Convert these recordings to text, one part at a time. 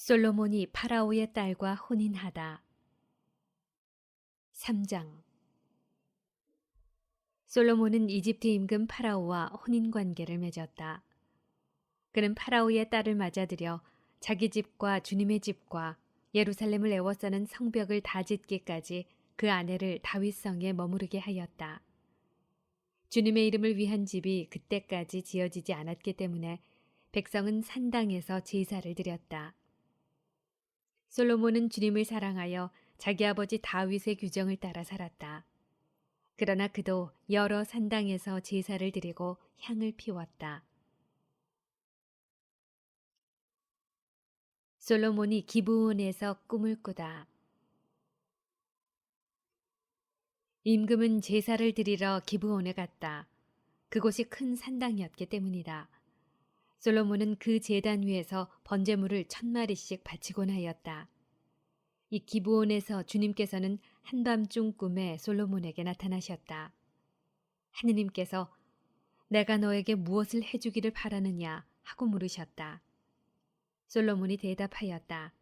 솔로몬이 파라오의 딸과 혼인하다. 3장. 솔로몬은 이집트 임금 파라오와 혼인 관계를 맺었다. 그는 파라오의 딸을 맞아들여 자기 집과 주님의 집과 예루살렘을 에워싸는 성벽을 다 짓기까지 그 아내를 다윗성에 머무르게 하였다. 주님의 이름을 위한 집이 그때까지 지어지지 않았기 때문에 백성은 산당에서 제사를 드렸다. 솔로몬은 주님을 사랑하여 자기 아버지 다윗의 규정을 따라 살았다. 그러나 그도 여러 산당에서 제사를 드리고 향을 피웠다. 솔로몬이 기브온에서 꿈을 꾸다. 임금은 제사를 드리러 기브온에 갔다. 그곳이 큰 산당이었기 때문이다. 솔로몬은 그 제단 위에서 번제물을 1000마리씩 바치곤 하였다. 이 기브온에서 주님께서는 한밤중 꿈에 솔로몬에게 나타나셨다. 하느님께서 내가 너에게 무엇을 해주기를 바라느냐 하고 물으셨다. 솔로몬이 대답하였다.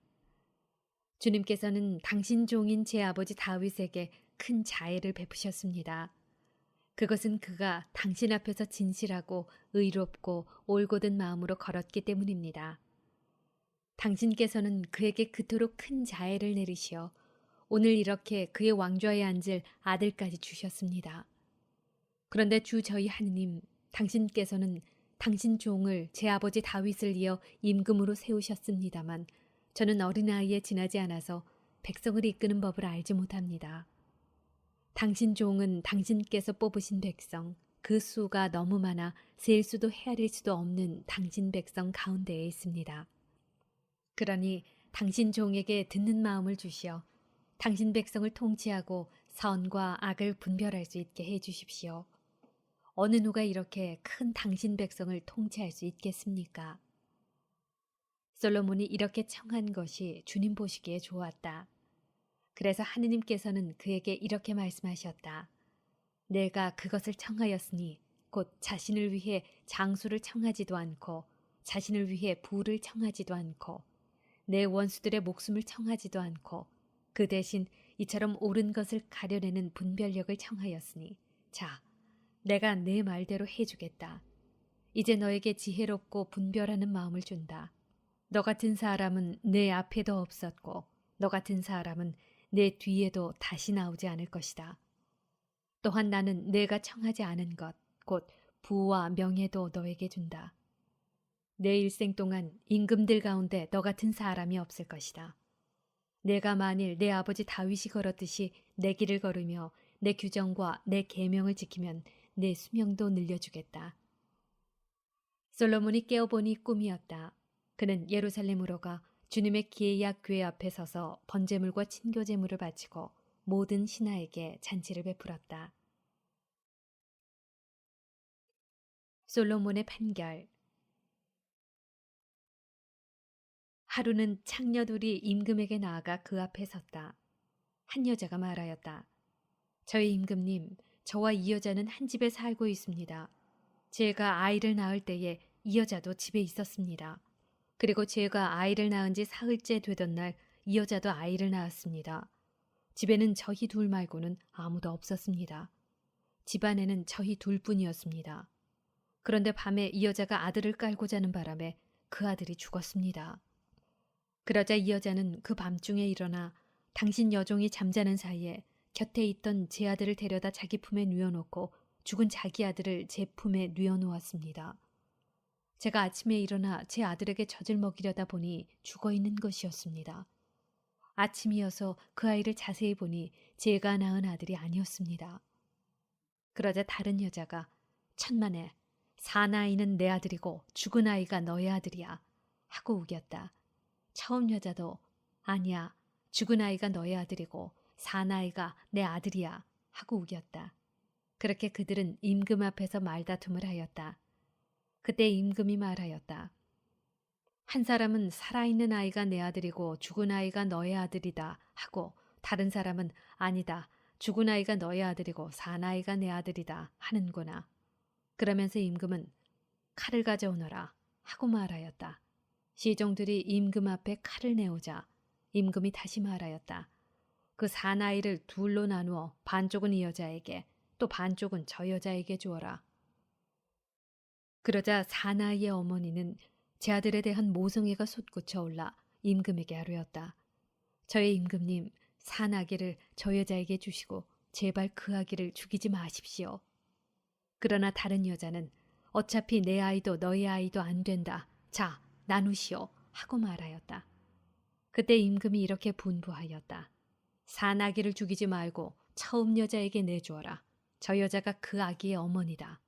주님께서는 당신 종인 제 아버지 다윗에게 큰 자애를 베푸셨습니다. 그것은 그가 당신 앞에서 진실하고 의롭고 올곧은 마음으로 걸었기 때문입니다. 당신께서는 그에게 그토록 큰 자애를 내리시어 오늘 이렇게 그의 왕좌에 앉을 아들까지 주셨습니다. 그런데 주 저희 하느님, 당신께서는 당신 종을 제 아버지 다윗을 이어 임금으로 세우셨습니다만 저는 어린아이에 지나지 않아서 백성을 이끄는 법을 알지 못합니다. 당신 종은 당신께서 뽑으신 백성, 그 수가 너무 많아 셀 수도 헤아릴 수도 없는 당신 백성 가운데에 있습니다. 그러니 당신 종에게 듣는 마음을 주시어 당신 백성을 통치하고 선과 악을 분별할 수 있게 해 주십시오. 어느 누가 이렇게 큰 당신 백성을 통치할 수 있겠습니까? 솔로몬이 이렇게 청한 것이 주님 보시기에 좋았다. 그래서 하느님께서는 그에게 이렇게 말씀하셨다. 내가 그것을 청하였으니 곧 자신을 위해 장수를 청하지도 않고 자신을 위해 부를 청하지도 않고 내 원수들의 목숨을 청하지도 않고 그 대신 이처럼 옳은 것을 가려내는 분별력을 청하였으니 자, 내가 내 말대로 해주겠다. 이제 너에게 지혜롭고 분별하는 마음을 준다. 너 같은 사람은 내 앞에도 없었고 너 같은 사람은 내 뒤에도 다시 나오지 않을 것이다. 또한 나는 내가 청하지 않은 것, 곧 부와 명예도 너에게 준다. 내 일생 동안 임금들 가운데 너 같은 사람이 없을 것이다. 내가 만일 내 아버지 다윗이 걸었듯이 내 길을 걸으며 내 규정과 내 계명을 지키면 내 수명도 늘려주겠다. 솔로몬이 깨어보니 꿈이었다. 그는 예루살렘으로 가 주님의 기회약 궤 앞에 서서 번제물과 친교제물을 바치고 모든 신하에게 잔치를 베풀었다. 솔로몬의 판결. 하루는 창녀 둘이 임금에게 나아가 그 앞에 섰다. 한 여자가 말하였다. 저희 임금님, 저와 이 여자는 한 집에 살고 있습니다. 제가 아이를 낳을 때에 이 여자도 집에 있었습니다. 그리고 제가 아이를 낳은 지 사흘째 되던 날 이 여자도 아이를 낳았습니다. 집에는 저희 둘 말고는 아무도 없었습니다. 집안에는 저희 둘뿐이었습니다. 그런데 밤에 이 여자가 아들을 깔고 자는 바람에 그 아들이 죽었습니다. 그러자 이 여자는 그 밤중에 일어나 당신 여종이 잠자는 사이에 곁에 있던 제 아들을 데려다 자기 품에 누워놓고 죽은 자기 아들을 제 품에 누워놓았습니다. 제가 아침에 일어나 제 아들에게 젖을 먹이려다 보니 죽어있는 것이었습니다. 아침이어서 그 아이를 자세히 보니 제가 낳은 아들이 아니었습니다. 그러자 다른 여자가 천만에 사나이는 내 아들이고 죽은 아이가 너의 아들이야 하고 우겼다. 처음 여자도 아니야, 죽은 아이가 너의 아들이고 사나이가 내 아들이야 하고 우겼다. 그렇게 그들은 임금 앞에서 말다툼을 하였다. 그때 임금이 말하였다. 한 사람은 살아있는 아이가 내 아들이고 죽은 아이가 너의 아들이다 하고 다른 사람은 아니다, 죽은 아이가 너의 아들이고 사나이가 내 아들이다 하는구나. 그러면서 임금은 칼을 가져오너라 하고 말하였다. 시종들이 임금 앞에 칼을 내오자 임금이 다시 말하였다. 그 사나이를 둘로 나누어 반쪽은 이 여자에게 또 반쪽은 저 여자에게 주어라. 그러자 사나이의 어머니는 제 아들에 대한 모성애가 솟구쳐 올라 임금에게 아뢰었다. 저의 임금님, 산아기를 저 여자에게 주시고 제발 그 아기를 죽이지 마십시오. 그러나 다른 여자는 어차피 내 아이도 너의 아이도 안 된다. 자, 나누시오. 하고 말하였다. 그때 임금이 이렇게 분부하였다. 산아기를 죽이지 말고 처음 여자에게 내주어라. 저 여자가 그 아기의 어머니다.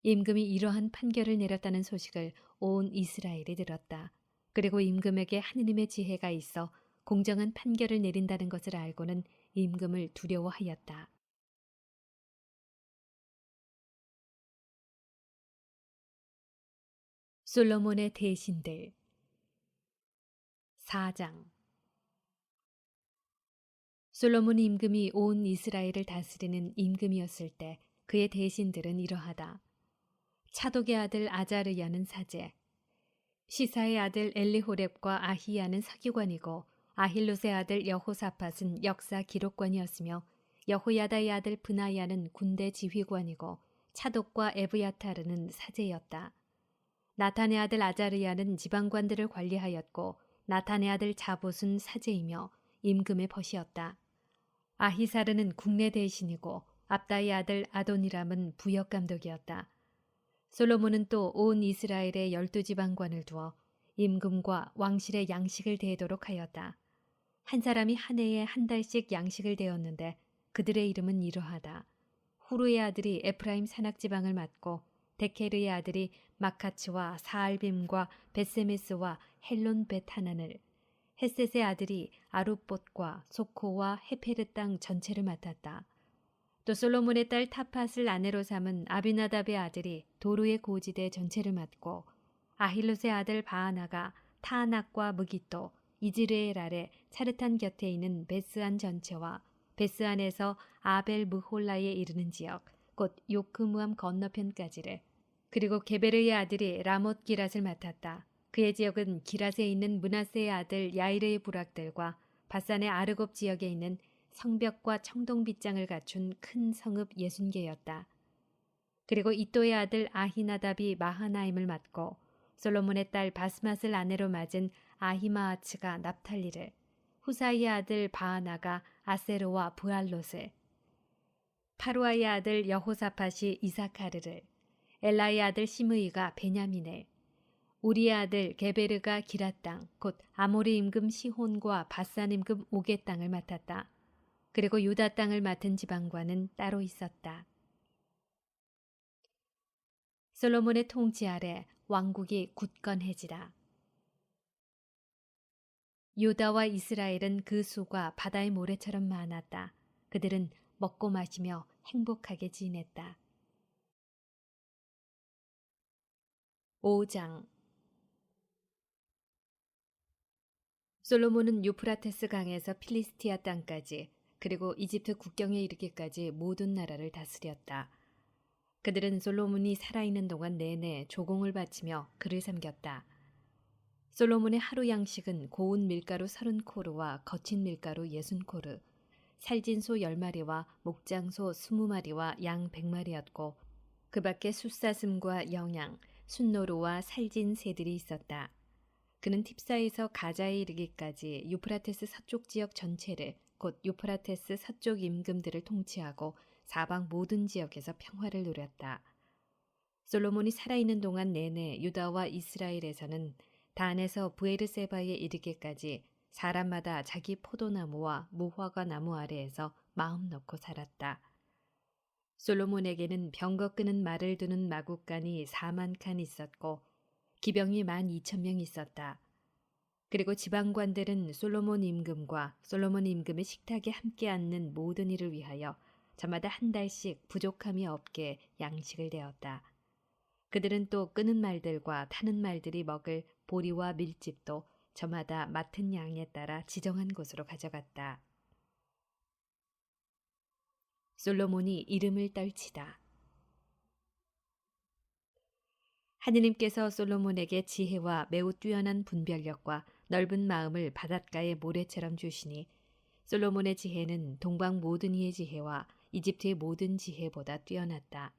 임금이 이러한 판결을 내렸다는 소식을 온 이스라엘이 들었다. 그리고 임금에게 하느님의 지혜가 있어 공정한 판결을 내린다는 것을 알고는 임금을 두려워하였다. 솔로몬의 대신들 4장. 솔로몬 임금이 온 이스라엘을 다스리는 임금이었을 때 그의 대신들은 이러하다. 차독의 아들 아자르야는 사제, 시사의 아들 엘리호렙과 아히야는 서기관이고 아힐롯의 아들 여호사밧은 역사 기록관이었으며 여호야다의 아들 브나야는 군대 지휘관이고 차독과 에브야타르는 사제였다. 나탄의 아들 아자르야는 지방관들을 관리하였고 나탄의 아들 자봇은 사제이며 임금의 벗이었다. 아히사르는 국내 대신이고 압다의 아들 아도니람은 부역감독이었다. 솔로몬은 또 온 이스라엘의 12지방관을 두어 임금과 왕실의 양식을 대도록 하였다. 한 사람이 한 해에 한 달씩 양식을 대었는데 그들의 이름은 이러하다. 후루의 아들이 에프라임 산악지방을 맡고 데케르의 아들이 마카츠와 사알빔과 베세메스와 헬론 벳하난을, 헷셋의 아들이 아룻봇과 소코와 헤페르 땅 전체를 맡았다. 또 솔로몬의 딸 타팟을 아내로 삼은 아비나답의 아들이 도루의 고지대 전체를 맡고 아힐롯의 아들 바하나가 타낙과 무기또, 이즈레엘 아래 차르탄 곁에 있는 베스안 전체와 베스안에서 아벨 무홀라에 이르는 지역, 곧 요크무암 건너편까지를, 그리고 게베르의 아들이 라못 기랏을 맡았다. 그의 지역은 기랏에 있는 므낫세의 아들 야이르의 부락들과 바산의 아르곱 지역에 있는 성벽과 청동 빗장을 갖춘 큰 성읍 60개였다. 그리고 이또의 아들 아히나답이 마하나임을 맡고 솔로몬의 딸 바스맛을 아내로 맞은 아히마아츠가 납탈리를, 후사이의 아들 바하나가 아세르와 브알롯을, 파루아의 아들 여호사밧이 이사카르를, 엘라의 아들 시므이가 베냐민을, 우리의 아들 게베르가 기랏 땅, 곧 아모리 임금 시혼과 바산 임금 오게 땅을 맡았다. 그리고 유다 땅을 맡은 지방관은 따로 있었다. 솔로몬의 통치 아래 왕국이 굳건해지다. 유다와 이스라엘은 그 수가 바다의 모래처럼 많았다. 그들은 먹고 마시며 행복하게 지냈다. 5장. 솔로몬은 유프라테스 강에서 필리스티아 땅까지 그리고 이집트 국경에 이르기까지 모든 나라를 다스렸다. 그들은 솔로몬이 살아있는 동안 내내 조공을 바치며 그를 섬겼다. 솔로몬의 하루 양식은 고운 밀가루 30코르와 거친 밀가루 60코르, 살진 소 10마리와 목장소 20마리와 양 100마리였고 그 밖에 숫사슴과 영양, 순노루와 살진 새들이 있었다. 그는 팁사에서 가자에 이르기까지 유프라테스 서쪽 지역 전체를, 곧 유프라테스 서쪽 임금들을 통치하고 사방 모든 지역에서 평화를 누렸다. 솔로몬이 살아있는 동안 내내 유다와 이스라엘에서는 단에서 브에르세바에 이르기까지 사람마다 자기 포도나무와 무화과 나무 아래에서 마음 놓고 살았다. 솔로몬에게는 병거 끄는 말을 두는 마구간이 4만 칸 있었고 기병이 12,000명 있었다. 그리고 지방관들은 솔로몬 임금과 솔로몬 임금의 식탁에 함께 앉는 모든 일을 위하여 저마다 한 달씩 부족함이 없게 양식을 대었다. 그들은 또 끄는 말들과 타는 말들이 먹을 보리와 밀집도 저마다 맡은 양에 따라 지정한 곳으로 가져갔다. 솔로몬이 이름을 떨치다. 하느님께서 솔로몬에게 지혜와 매우 뛰어난 분별력과 넓은 마음을 바닷가의 모래처럼 주시니 솔로몬의 지혜는 동방 모든 이의 지혜와 이집트의 모든 지혜보다 뛰어났다.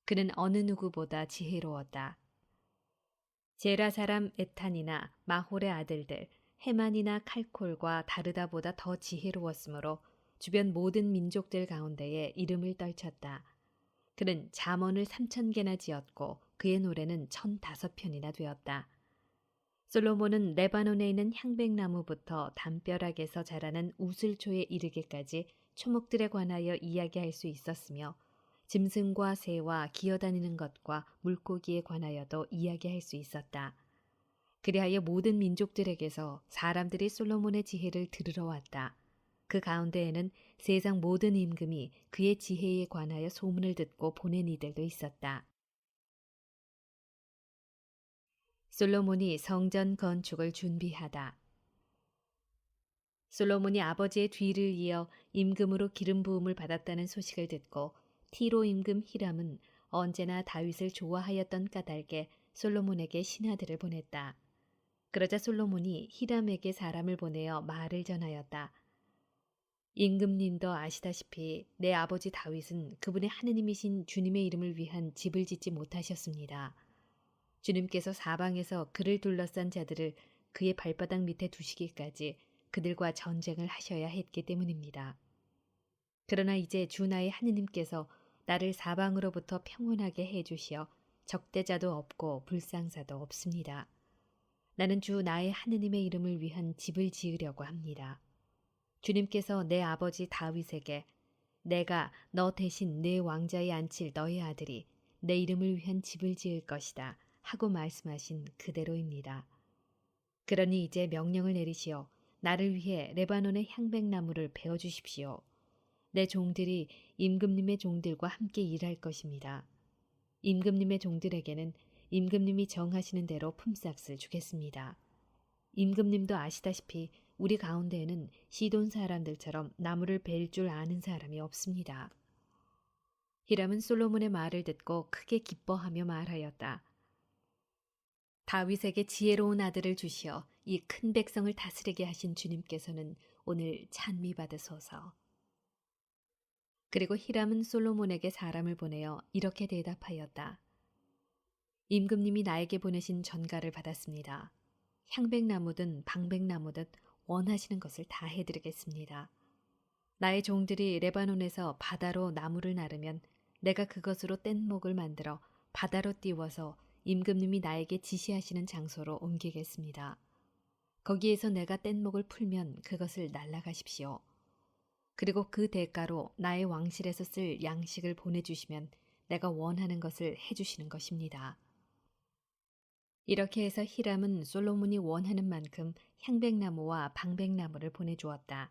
그는 어느 누구보다 지혜로웠다. 제라 사람 에탄이나 마홀의 아들들 헤만이나 칼콜과 다르다보다 더 지혜로웠으므로 주변 모든 민족들 가운데에 이름을 떨쳤다. 그는 잠언을 3,000개나 지었고 그의 노래는 1,005편이나 되었다. 솔로몬은 레바논에 있는 향백나무부터 담벼락에서 자라는 우슬초에 이르기까지 초목들에 관하여 이야기할 수 있었으며 짐승과 새와 기어다니는 것과 물고기에 관하여도 이야기할 수 있었다. 그리하여 모든 민족들에게서 사람들이 솔로몬의 지혜를 들으러 왔다. 그 가운데에는 세상 모든 임금이 그의 지혜에 관하여 소문을 듣고 보낸 이들도 있었다. 솔로몬이 성전 건축을 준비하다. 솔로몬이 아버지의 뒤를 이어 임금으로 기름 부음을 받았다는 소식을 듣고 티로 임금 히람은 언제나 다윗을 좋아하였던 까닭에 솔로몬에게 신하들을 보냈다. 그러자 솔로몬이 히람에게 사람을 보내어 말을 전하였다. 임금님도 아시다시피 내 아버지 다윗은 그분의 하느님이신 주님의 이름을 위한 집을 짓지 못하셨습니다. 주님께서 사방에서 그를 둘러싼 자들을 그의 발바닥 밑에 두시기까지 그들과 전쟁을 하셔야 했기 때문입니다. 그러나 이제 주 나의 하느님께서 나를 사방으로부터 평온하게 해주시어 적대자도 없고 불상사도 없습니다. 나는 주 나의 하느님의 이름을 위한 집을 지으려고 합니다. 주님께서 내 아버지 다윗에게 내가 너 대신 내 왕자에 앉힐 너의 아들이 내 이름을 위한 집을 지을 것이다 하고 말씀하신 그대로입니다. 그러니 이제 명령을 내리시어 나를 위해 레바논의 향백나무를 베어 주십시오. 내 종들이 임금님의 종들과 함께 일할 것입니다. 임금님의 종들에게는 임금님이 정하시는 대로 품삯을 주겠습니다. 임금님도 아시다시피 우리 가운데에는 시돈 사람들처럼 나무를 벨 줄 아는 사람이 없습니다. 히람은 솔로몬의 말을 듣고 크게 기뻐하며 말하였다. 다윗에게 지혜로운 아들을 주시어 이 큰 백성을 다스리게 하신 주님께서는 오늘 찬미 받으소서. 그리고 히람은 솔로몬에게 사람을 보내어 이렇게 대답하였다. 임금님이 나에게 보내신 전가를 받았습니다. 향백나무든 방백나무든 원하시는 것을 다 해드리겠습니다. 나의 종들이 레바논에서 바다로 나무를 나르면 내가 그것으로 뗏목을 만들어 바다로 띄워서 임금님이 나에게 지시하시는 장소로 옮기겠습니다. 거기에서 내가 뗏목을 풀면 그것을 날라가십시오. 그리고 그 대가로 나의 왕실에서 쓸 양식을 보내주시면 내가 원하는 것을 해주시는 것입니다. 이렇게 해서 히람은 솔로몬이 원하는 만큼 향백나무와 방백나무를 보내주었다.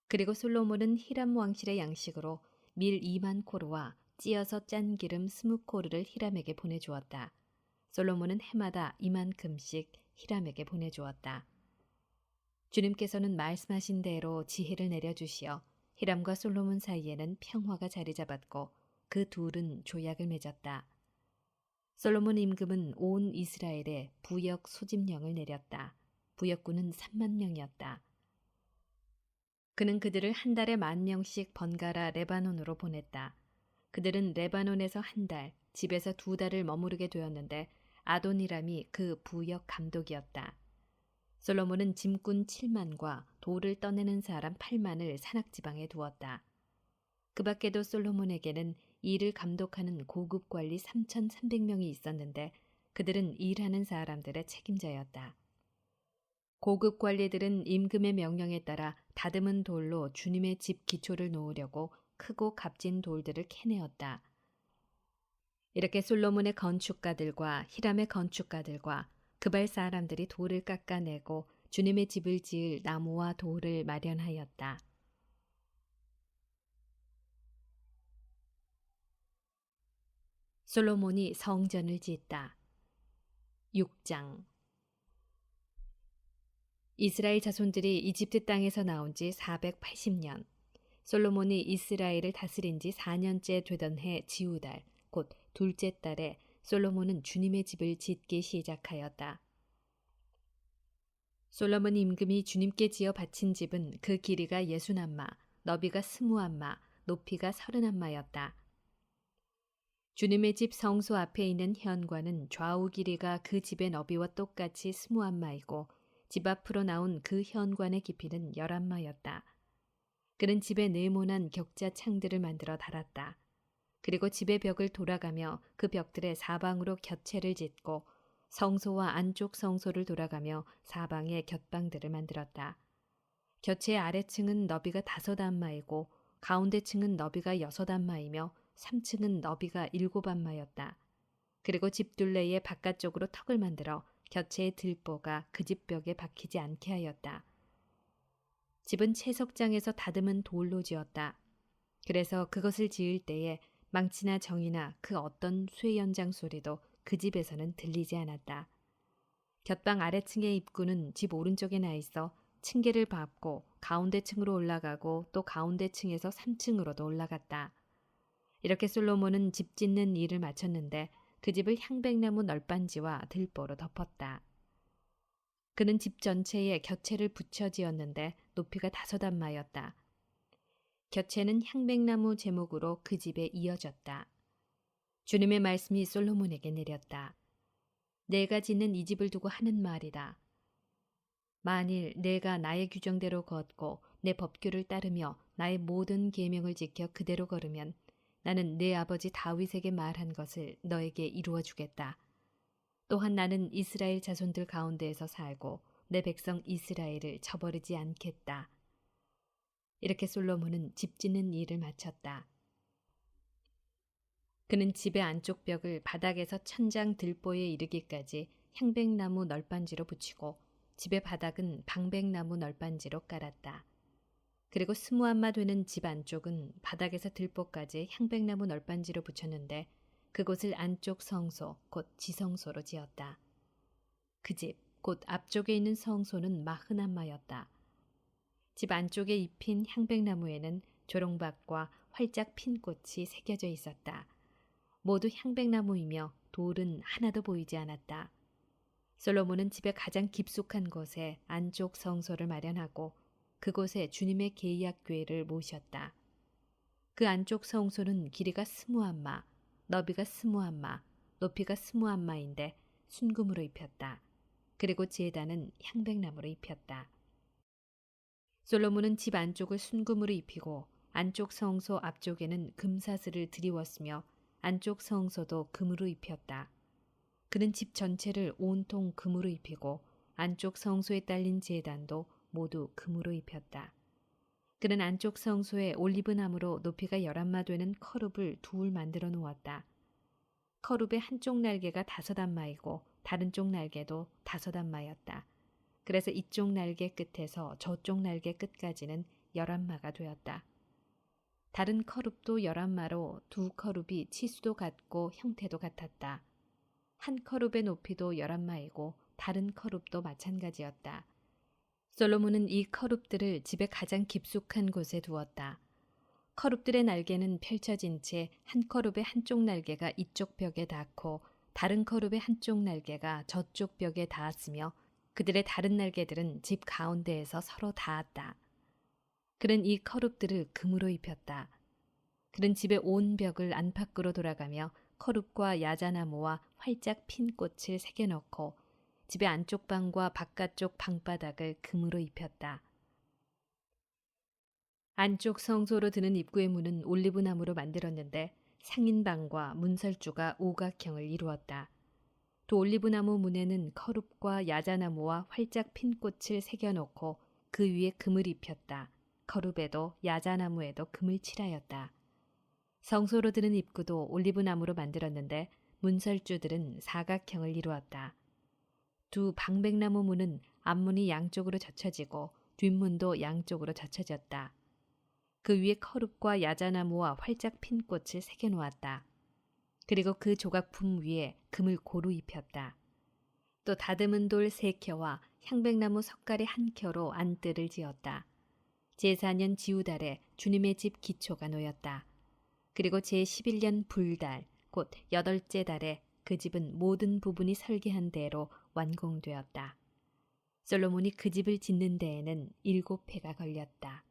그리고 솔로몬은 히람 왕실의 양식으로 밀 2만 코르와 찌어서 짠 기름 20코르를 히람에게 보내주었다. 솔로몬은 해마다 이만큼씩 히람에게 보내주었다. 주님께서는 말씀하신 대로 지혜를 내려주시어 히람과 솔로몬 사이에는 평화가 자리 잡았고 그 둘은 조약을 맺었다. 솔로몬 임금은 온 이스라엘에 부역 소집령을 내렸다. 부역군은 3만 명이었다. 그는 그들을 한 달에 10,000명씩 번갈아 레바논으로 보냈다. 그들은 레바논에서 한 달, 집에서 2달을 머무르게 되었는데 아도니람이 그 부역 감독이었다. 솔로몬은 짐꾼 7만과 돌을 떠내는 사람 8만을 산악지방에 두었다. 그 밖에도 솔로몬에게는 일을 감독하는 고급 관리 3,300명이 있었는데 그들은 일하는 사람들의 책임자였다. 고급 관리들은 임금의 명령에 따라 다듬은 돌로 주님의 집 기초를 놓으려고 크고 값진 돌들을 캐내었다. 이렇게 솔로몬의 건축가들과 히람의 건축가들과 그발 사람들이 돌을 깎아내고 주님의 집을 지을 나무와 돌을 마련하였다. 솔로몬이 성전을 짓다. 6장. 이스라엘 자손들이 이집트 땅에서 나온 지 480년, 솔로몬이 이스라엘을 다스린 지 4년째 되던 해 지우달, 곧 둘째 달에 솔로몬은 주님의 집을 짓기 시작하였다. 솔로몬 임금이 주님께 지어 바친 집은 그 길이가 60안마, 너비가 20안마, 높이가 30안마였다. 주님의 집 성소 앞에 있는 현관은 좌우 길이가 그 집의 너비와 똑같이 20안마이고 집 앞으로 나온 그 현관의 깊이는 10안마였다. 그는 집에 네모난 격자 창들을 만들어 달았다. 그리고 집의 벽을 돌아가며 그 벽들의 사방으로 곁채를 짓고 성소와 안쪽 성소를 돌아가며 사방에 곁방들을 만들었다. 곁의 아래층은 너비가 5안마이고 가운데 층은 너비가 6안마이며 3층은 너비가 7안마였다. 그리고 집 둘레의 바깥쪽으로 턱을 만들어 곁의 들보가 그 집 벽에 박히지 않게 하였다. 집은 채석장에서 다듬은 돌로 지었다. 그래서 그것을 지을 때에 망치나 정이나 그 어떤 쇠 연장 소리도 그 집에서는 들리지 않았다. 곁방 아래층의 입구는 집 오른쪽에 나 있어 층계를 밟고 가운데 층으로 올라가고 또 가운데 층에서 3층으로도 올라갔다. 이렇게 솔로몬은 집 짓는 일을 마쳤는데 그 집을 향백나무 널빤지와 들보로 덮었다. 그는 집 전체에 곁채를 붙여 지었는데 높이가 5안마였다. 곁채는 향백나무 제목으로 그 집에 이어졌다. 주님의 말씀이 솔로몬에게 내렸다. 내가 짓는 이 집을 두고 하는 말이다. 만일 내가 나의 규정대로 걷고 내 법규를 따르며 나의 모든 계명을 지켜 그대로 걸으면 나는 내 아버지 다윗에게 말한 것을 너에게 이루어 주겠다. 또한 나는 이스라엘 자손들 가운데에서 살고 내 백성 이스라엘을 저버리지 않겠다. 이렇게 솔로몬은 집 짓는 일을 마쳤다. 그는 집의 안쪽 벽을 바닥에서 천장 들보에 이르기까지 향백나무 널빤지로 붙이고 집의 바닥은 방백나무 널빤지로 깔았다. 그리고 20안마 되는 집 안쪽은 바닥에서 들보까지 향백나무 널빤지로 붙였는데 그곳을 안쪽 성소, 곧 지성소로 지었다. 그 집, 곧 앞쪽에 있는 성소는 40안마였다. 집 안쪽에 입힌 향백나무에는 조롱박과 활짝 핀 꽃이 새겨져 있었다. 모두 향백나무이며 돌은 하나도 보이지 않았다. 솔로몬은 집의 가장 깊숙한 곳에 안쪽 성소를 마련하고 그곳에 주님의 계약궤를 모셨다. 그 안쪽 성소는 길이가 20안마, 너비가 20안마, 높이가 20안마인데 순금으로 입혔다. 그리고 제단은 향백나무로 입혔다. 솔로몬은 집 안쪽을 순금으로 입히고 안쪽 성소 앞쪽에는 금사슬을 드리웠으며 안쪽 성소도 금으로 입혔다. 그는 집 전체를 온통 금으로 입히고 안쪽 성소에 딸린 제단도 모두 금으로 입혔다. 그는 안쪽 성소에 올리브나무로 높이가 11마 되는 커룹을 둘 만들어 놓았다. 커룹의 한쪽 날개가 5안마이고 다른 쪽 날개도 5안마였다. 그래서 이쪽 날개 끝에서 저쪽 날개 끝까지는 11마가 되었다. 다른 커룹도 11마로 두 커룹이 치수도 같고 형태도 같았다. 한 커룹의 높이도 11마이고 다른 커룹도 마찬가지였다. 솔로몬은 이 커룹들을 집의 가장 깊숙한 곳에 두었다. 커룹들의 날개는 펼쳐진 채 한 커룹의 한쪽 날개가 이쪽 벽에 닿고 다른 커룹의 한쪽 날개가 저쪽 벽에 닿았으며 그들의 다른 날개들은 집 가운데에서 서로 닿았다. 그는 이 커룹들을 금으로 입혔다. 그는 집의 온 벽을 안팎으로 돌아가며 커룹과 야자나무와 활짝 핀 꽃을 새겨넣고 집의 안쪽 방과 바깥쪽 방바닥을 금으로 입혔다. 안쪽 성소로 드는 입구의 문은 올리브나무로 만들었는데 상인방과 문설주가 오각형을 이루었다. 또 올리브나무 문에는 커룹과 야자나무와 활짝 핀 꽃을 새겨놓고 그 위에 금을 입혔다. 커룹에도 야자나무에도 금을 칠하였다. 성소로 드는 입구도 올리브나무로 만들었는데 문설주들은 사각형을 이루었다. 두 방백나무 문은 앞문이 양쪽으로 젖혀지고 뒷문도 양쪽으로 젖혀졌다. 그 위에 커룹과 야자나무와 활짝 핀 꽃을 새겨놓았다. 그리고 그 조각품 위에 금을 고루 입혔다. 또 다듬은 돌 3켜와 향백나무 석가리 1켜로 안뜰을 지었다. 제4년 지우달에 주님의 집 기초가 놓였다. 그리고 제11년 불달, 곧 8째 달에 그 집은 모든 부분이 설계한 대로 완공되었다. 솔로몬이 그 집을 짓는 데에는 7해가 걸렸다.